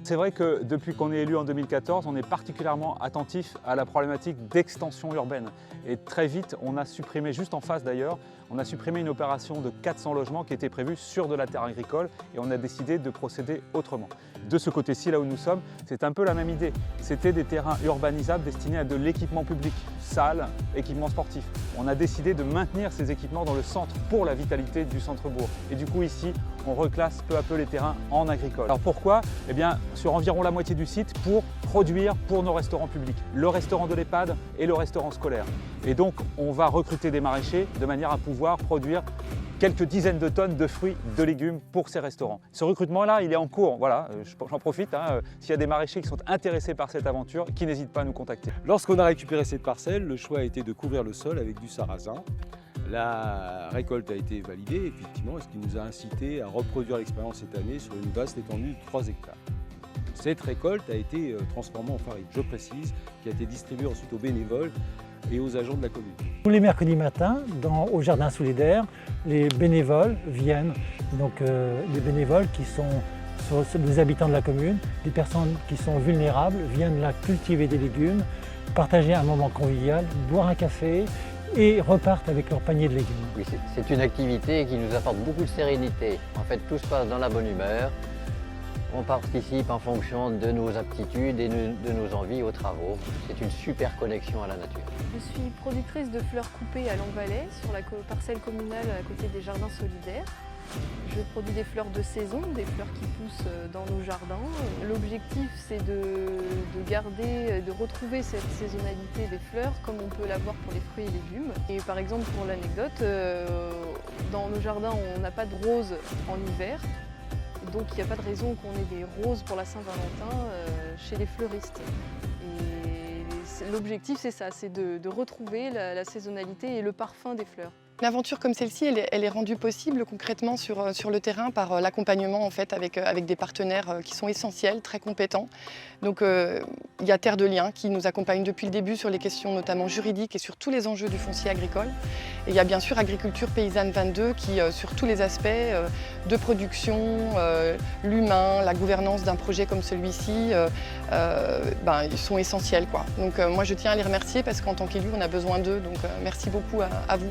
C'est vrai que depuis qu'on est élu en 2014, on est particulièrement attentif à la problématique d'extension urbaine. Et très vite, on a supprimé, juste en face d'ailleurs, on a supprimé une opération de 400 logements qui était prévue sur de la terre agricole et on a décidé de procéder autrement. De ce côté-ci, là où nous sommes, c'est un peu la même idée. C'était des terrains urbanisables destinés à de l'équipement public, salles, équipements sportifs. On a décidé de maintenir ces équipements dans le centre pour la vitalité du centre-bourg. Et du coup ici, on reclasse peu à peu les terrains en agricole. Alors pourquoi? Eh bien, sur environ la moitié du site pour produire pour nos restaurants publics, le restaurant de l'EHPAD et le restaurant scolaire. Et donc, on va recruter des maraîchers de manière à pouvoir produire quelques dizaines de tonnes de fruits, de légumes pour ces restaurants. Ce recrutement-là, il est en cours. Voilà, j'en profite. S'il y a des maraîchers qui sont intéressés par cette aventure, qui n'hésitent pas à nous contacter. Lorsqu'on a récupéré cette parcelle, le choix a été de couvrir le sol avec du sarrasin. La récolte a été validée, effectivement, ce qui nous a incité à reproduire l'expérience cette année sur une vaste étendue de 3 hectares. Cette récolte a été transformée en farine, je précise, qui a été distribuée ensuite aux bénévoles et aux agents de la commune. Tous les mercredis matins, au jardin solidaire, les bénévoles viennent. Donc les bénévoles qui sont des habitants de la commune, des personnes qui sont vulnérables, viennent là cultiver des légumes, partager un moment convivial, boire un café et repartent avec leur panier de légumes. Oui, c'est une activité qui nous apporte beaucoup de sérénité. En fait, tout se passe dans la bonne humeur. On participe en fonction de nos aptitudes et de nos envies aux travaux. C'est une super connexion à la nature. Je suis productrice de fleurs coupées à Langvalais, sur la parcelle communale à côté des jardins solidaires. Je produis des fleurs de saison, des fleurs qui poussent dans nos jardins. L'objectif, c'est de retrouver cette saisonnalité des fleurs comme on peut l'avoir pour les fruits et légumes. Et par exemple, pour l'anecdote, dans nos jardins, on n'a pas de roses en hiver. Donc il n'y a pas de raison qu'on ait des roses pour la Saint-Valentin chez les fleuristes. Et l'objectif, c'est ça, c'est de retrouver la saisonnalité et le parfum des fleurs. Une aventure comme celle-ci, elle est rendue possible concrètement sur le terrain par l'accompagnement en fait, avec des partenaires qui sont essentiels, très compétents. Donc il y a Terre de Liens qui nous accompagne depuis le début sur les questions notamment juridiques et sur tous les enjeux du foncier agricole. Et il y a bien sûr Agriculture Paysanne 22 qui, sur tous les aspects de production, l'humain, la gouvernance d'un projet comme celui-ci, ils sont essentiels, quoi. Donc moi je tiens à les remercier parce qu'en tant qu'élu, on a besoin d'eux. Donc merci beaucoup à vous.